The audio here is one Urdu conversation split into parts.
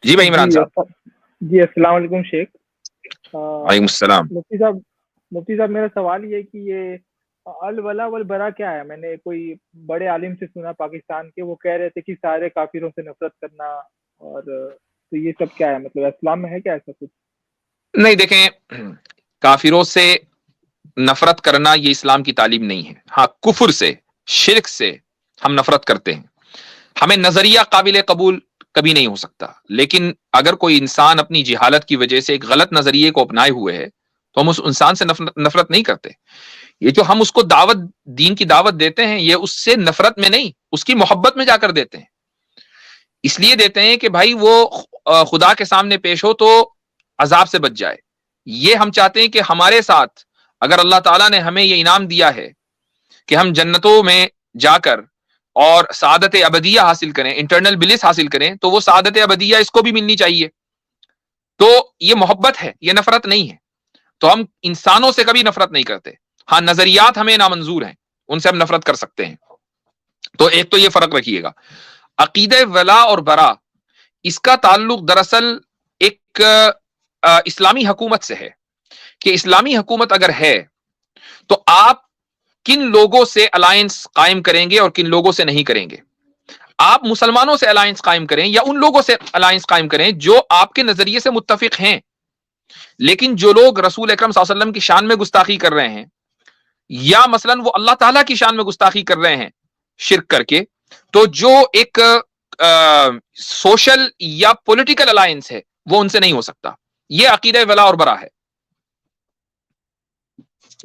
جی بھائی عمران صاحب. جی السلام علیکم شیخ. وعلیکم السلام. مفتی صاحب میرا سوال یہ کہ یہ الولا والبرا کیا ہے؟ میں نے کوئی بڑے عالم سے سنا پاکستان کے، وہ کہہ رہے تھے کہ سارے کافروں سے نفرت کرنا، اور تو یہ سب کیا ہے؟ مطلب اسلام میں ہے کیا ایسا کچھ؟ نہیں دیکھیں، کافروں سے نفرت کرنا یہ اسلام کی تعلیم نہیں ہے. ہاں، کفر سے، شرک سے ہم نفرت کرتے ہیں. ہمیں نظریہ قابل قبول کبھی نہیں ہو سکتا، لیکن اگر کوئی انسان اپنی جہالت کی وجہ سے ایک غلط نظریے کو اپنائے ہوئے ہے تو ہم اس انسان سے نفرت نہیں کرتے. یہ جو ہم اس کو دین کی دعوت دیتے ہیں، یہ اس سے نفرت میں نہیں، اس کی محبت میں جا کر دیتے ہیں. اس لیے دیتے ہیں کہ بھائی وہ خدا کے سامنے پیش ہو تو عذاب سے بچ جائے. یہ ہم چاہتے ہیں کہ ہمارے ساتھ اگر اللہ تعالیٰ نے ہمیں یہ انعام دیا ہے کہ ہم جنتوں میں جا کر اور سعادت ابدیہ حاصل کریں، انٹرنل بلس حاصل کریں، تو وہ سعادت ابدیہ اس کو بھی ملنی چاہیے. تو یہ محبت ہے، یہ نفرت نہیں ہے. تو ہم انسانوں سے کبھی نفرت نہیں کرتے. ہاں، نظریات ہمیں نامنظور ہیں، ان سے ہم نفرت کر سکتے ہیں. تو ایک تو یہ فرق رکھیے گا. عقیدہ ولا اور برا، اس کا تعلق دراصل ایک اسلامی حکومت سے ہے کہ اسلامی حکومت اگر ہے تو آپ کن لوگوں سے الائنس قائم کریں گے اور کن لوگوں سے نہیں کریں گے. آپ مسلمانوں سے الائنس قائم کریں یا ان لوگوں سے الائنس قائم کریں جو آپ کے نظریے سے متفق ہیں. لیکن جو لوگ رسول اکرم صلی اللہ علیہ وسلم کی شان میں گستاخی کر رہے ہیں، یا مثلا وہ اللہ تعالیٰ کی شان میں گستاخی کر رہے ہیں شرک کر کے، تو جو ایک سوشل یا پولیٹیکل الائنس ہے وہ ان سے نہیں ہو سکتا. یہ عقیدہ ولا اور برا ہے.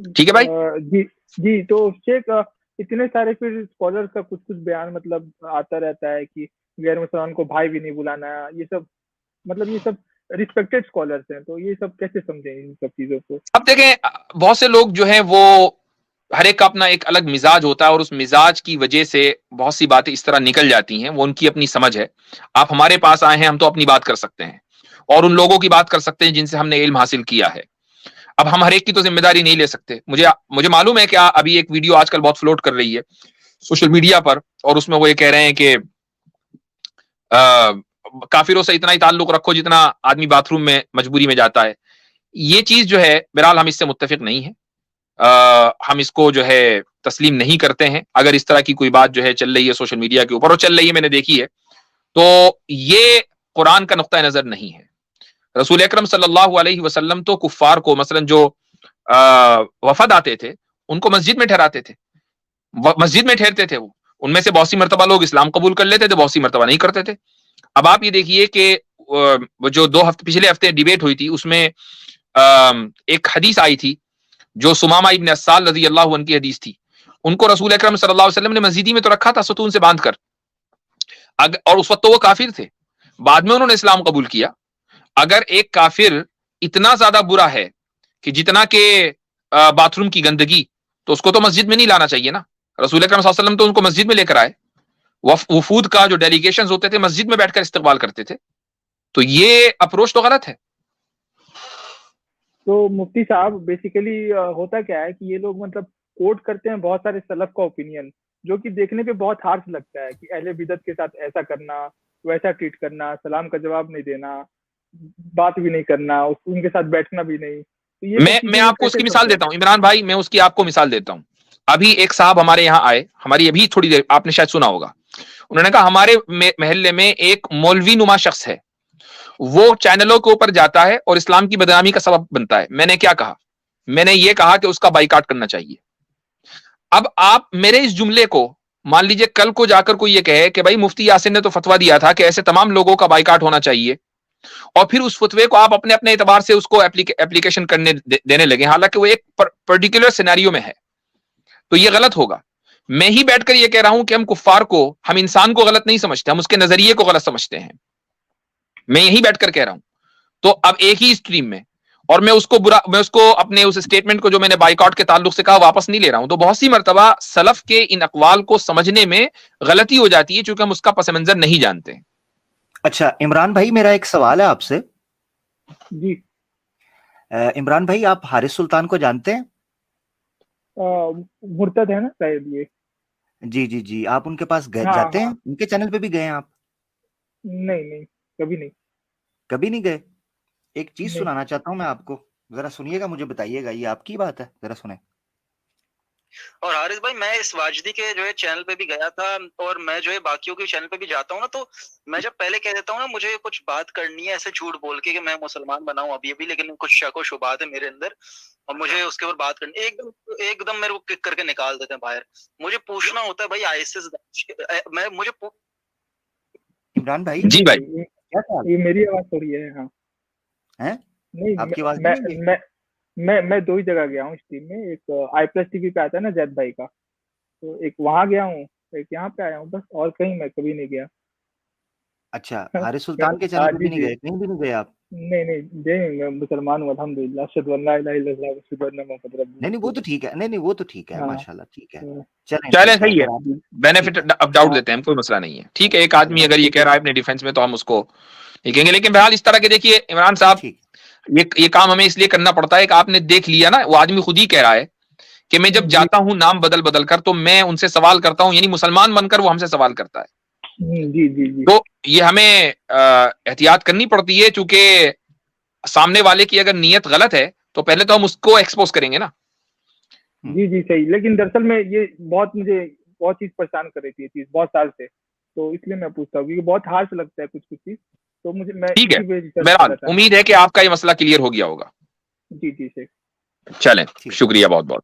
ٹھیک ہے بھائی؟ جی تو شیخ اتنے سارے پھر اسکالر کا کچھ بیان مطلب آتا رہتا ہے کہ غیر مسلمان کو بھائی بھی نہیں بلانا، یہ سب مطلب یہ سب ریسپیکٹڈ اسکالرس ہیں، تو یہ سب کیسے سمجھیں ان سب چیزوں کو؟ اب دیکھیں، بہت سے لوگ جو ہیں وہ ہر ایک کا اپنا ایک الگ مزاج ہوتا ہے، اور اس مزاج کی وجہ سے بہت سی باتیں اس طرح نکل جاتی ہیں. وہ ان کی اپنی سمجھ ہے. آپ ہمارے پاس آئے ہیں، ہم تو اپنی بات کر سکتے ہیں اور ان لوگوں کی بات کر سکتے ہیں جن سے ہم نے علم حاصل کیا ہے. اب ہم ہر ایک کی تو ذمہ داری نہیں لے سکتے. مجھے معلوم ہے کہ ابھی ایک ویڈیو آج کل بہت فلوٹ کر رہی ہے سوشل میڈیا پر، اور اس میں وہ یہ کہہ رہے ہیں کہ کافروں سے اتنا ہی تعلق رکھو جتنا آدمی باتھ روم میں مجبوری میں جاتا ہے. یہ چیز جو ہے بہرحال ہم اس سے متفق نہیں ہیں. ہم اس کو جو ہے تسلیم نہیں کرتے ہیں. اگر اس طرح کی کوئی بات جو ہے چل رہی ہے سوشل میڈیا کے اوپر، اور چل رہی ہے، میں نے دیکھی ہے، تو یہ قرآن کا نقطہ نظر نہیں ہے. رسول اکرم صلی اللہ علیہ وسلم تو کفار کو، مثلا جو وفد آتے تھے، ان کو مسجد میں ٹھہراتے تھے، مسجد میں ٹھہرتے تھے. وہ ان میں سے بہت سی مرتبہ لوگ اسلام قبول کر لیتے تھے، بہت سی مرتبہ نہیں کرتے تھے. اب آپ یہ دیکھیے کہ وہ جو پچھلے ہفتے ڈیبیٹ ہوئی تھی، اس میں ایک حدیث آئی تھی جو سمامہ ابن اسال رضی اللہ عنہ کی حدیث تھی. ان کو رسول اکرم صلی اللہ علیہ وسلم نے مسجدی میں تو رکھا تھا ستون سے باندھ کر، اور اس وقت تو وہ کافر تھے، بعد میں انہوں نے اسلام قبول کیا. اگر ایک کافر اتنا زیادہ برا ہے کہ جتنا کہ باتھ روم کی گندگی، تو اس کو تو مسجد میں نہیں لانا چاہیے نا. رسول اکرم صلی اللہ علیہ وسلم تو ان کو مسجد میں لے کر آئے. وفود کا جو ڈیلیگیشنز ہوتے تھے مسجد میں بیٹھ کر استقبال کرتے تھے. تو یہ اپروچ تو غلط ہے. تو مفتی صاحب بیسیکلی ہوتا کیا ہے کہ یہ لوگ مطلب کوٹ کرتے ہیں بہت سارے سلف کا اوپینین، جو کہ دیکھنے پہ بہت ہارش لگتا ہے کہ اہل بدعت کے ساتھ ایسا کرنا، ویسا ٹریٹ کرنا، سلام کا جواب نہیں دینا، بات بھی نہیں کرنا، ان کے ساتھ بیٹھنا بھی نہیں. تو یہ سب میں چیزیں وہ آپ کو اس کیسے کی مثال سمجھیں؟ دیتا ہوں عمران بھائی، میں اس کی آپ کو مثال دیتا ہوں. ابھی ایک صاحب ہمارے یہاں آئے، ہماری ابھی تھوڑی دیر، آپ نے شاید سنا ہوگا، انہوں نے کہا ہمارے محلے میں ایک مولوی نما شخص ہے، وہ چینلوں کے اوپر جاتا ہے اور اسلام کی بدنامی کا سبب بنتا ہے. میں نے کیا کہا؟ میں نے یہ کہا کہ اس کا بائیکاٹ کرنا چاہیے. اب آپ میرے اس جملے کو مان لیجئے کل کو جا کر کوئی یہ کہے کہ بھائی مفتی یاسر نے تو فتویٰ دیا تھا کہ ایسے تمام لوگوں کا بائیکاٹ ہونا چاہیے، اور پھر اس فتوے کو آپ اپنے اعتبار سے اس کو اپلیکیشن کرنے دینے لگے، حالانکہ وہ ایک پرٹیکولر سینیریو میں ہے. تو یہ غلط ہوگا. میں ہی بیٹھ کر یہ کہہ رہا ہوں کہ ہم کفار کو، ہم انسان کو غلط نہیں سمجھتے، ہم اس کے نظریے کو غلط سمجھتے ہیں. میں یہی بیٹھ کر کہہ رہا ہوں. تو اب ایک ہی اسٹریم میں، اور میں اس کو اپنے اس اسٹیٹمنٹ کو جو میں نے بائیکاٹ کے تعلق سے کہا واپس نہیں لے رہا ہوں. تو بہت سی مرتبہ سلف کے ان اقوال کو سمجھنے میں غلطی ہو جاتی ہے چونکہ ہم اس کا پس منظر نہیں جانتے ہیں. اچھا عمران بھائی، میرا ایک سوال ہے آپ سے. جی عمران بھائی، آپ حارث سلطان کو جانتے ہیں؟ مرتد ہے نا شاید یہ. جی جی جی، آپ ان کے پاس ہاں جاتے ہیں؟ ہاں، ان کے چینل پہ بھی گئے ہیں آپ؟ نہیں کبھی نہیں. کبھی نہیں گئے؟ ایک چیز نہیں سنانا چاہتا ہوں میں آپ کو، ذرا سنیے گا، مجھے بتائیے گا، یہ آپ کی بات ہے، ذرا سنیں۔ اور حارث بھائی میں اس واجدی کے جو ہے چینل پہ بھی گیا تھا، اور میں جو ہے باقیوں کے چینل پہ بھی جاتا ہوں نا، تو میں جب پہلے کہہ دیتا ہوں نا مجھے کچھ بات کرنی ہے ایسے جھوٹ بول کے کہ میں مسلمان بنا ہوں ابھی ابھی، لیکن کچھ شک و شبہات ہے میرے اندر اور مجھے اس کے اوپر بات کرنی، ایک دم میرے کو کک کر کے نکال دیتے ہیں باہر۔ مجھے پوچھنا ہوتا ہے بھائی آئیسس میں مجھے عمران بھائی جی بھائی کیا خیال یہ میری آواز تھوڑی ہے، ہاں ہے؟ نہیں آپ کی آواز میں نہیں ہے؟ میں دو ہی جگہ گیا ہوں اس ٹیم میں، ایک آئی پلس ٹی وی پہ آتا ہے نا زید بھائی کا، تو ایک وہاں گیا ہوں، ایک یہاں پہ آیا ہوں بس، اور کہیں میں کبھی نہیں گیا۔ اچھا، حارث سلطان کے چینل پہ بھی نہیں گئے؟ کہیں بھی نہیں گئے آپ؟ نہیں جی میں مسلمان ہوں الحمدللہ، اشہد ان لا الہ الا اللہ و اشہد ان محمد رسول نہیں وہ تو ٹھیک ہے، نہیں وہ تو ٹھیک ہے، ہاں ماشاء اللہ ٹھیک ہے، ہاں۔ چلیں چلیں ٹھیک ہے، صحیح ہے، اگر آپ بینیفٹ آف ڈاؤٹ ہاں دیتے ہیں ہم، کوئی مسئلہ نہیں ہے، ٹھیک ہے، ایک آدمی ہاں اگر یہ ٹھیک کہہ ہے، رہا ہے اپنے ڈیفینس میں تو ہم اس کو نہیں کہیں گے، لیکن بہرحال اس طرح کے دیکھیے عمران صاحب ٹھیک، یہ کام ہمیں اس لیے کرنا پڑتا ہے کہ آپ نے دیکھ لیا نا، وہ آدمی خود ہی کہہ رہا ہے کہ میں جب جی جاتا ہوں نام بدل کر تو میں ان سے سوال کرتا ہوں، یعنی مسلمان بن کر وہ ہم سے سوال کرتا ہے، جی جی جی تو یہ ہمیں احتیاط کرنی پڑتی ہے، چونکہ سامنے والے کی اگر نیت غلط ہے تو پہلے تو ہم اس کو ایکسپوز کریں گے نا۔ جی جی صحیح، لیکن دراصل میں یہ مجھے بہت چیز پریشان کر رہی تھی یہ چیز بہت سال سے، تو اس لیے میں پوچھتا ہوں کیونکہ بہت ہارش لگتا ہے کچھ چیز، تو میں ٹھیک ہے، اسی وجہ سے سرچ کر بہرحال رہا تھا۔ امید ہے کہ آپ کا یہ مسئلہ کلیئر ہو گیا ہوگا۔ جی صحیح۔ چلیں، ٹھیک۔ شکریہ بہت بہت۔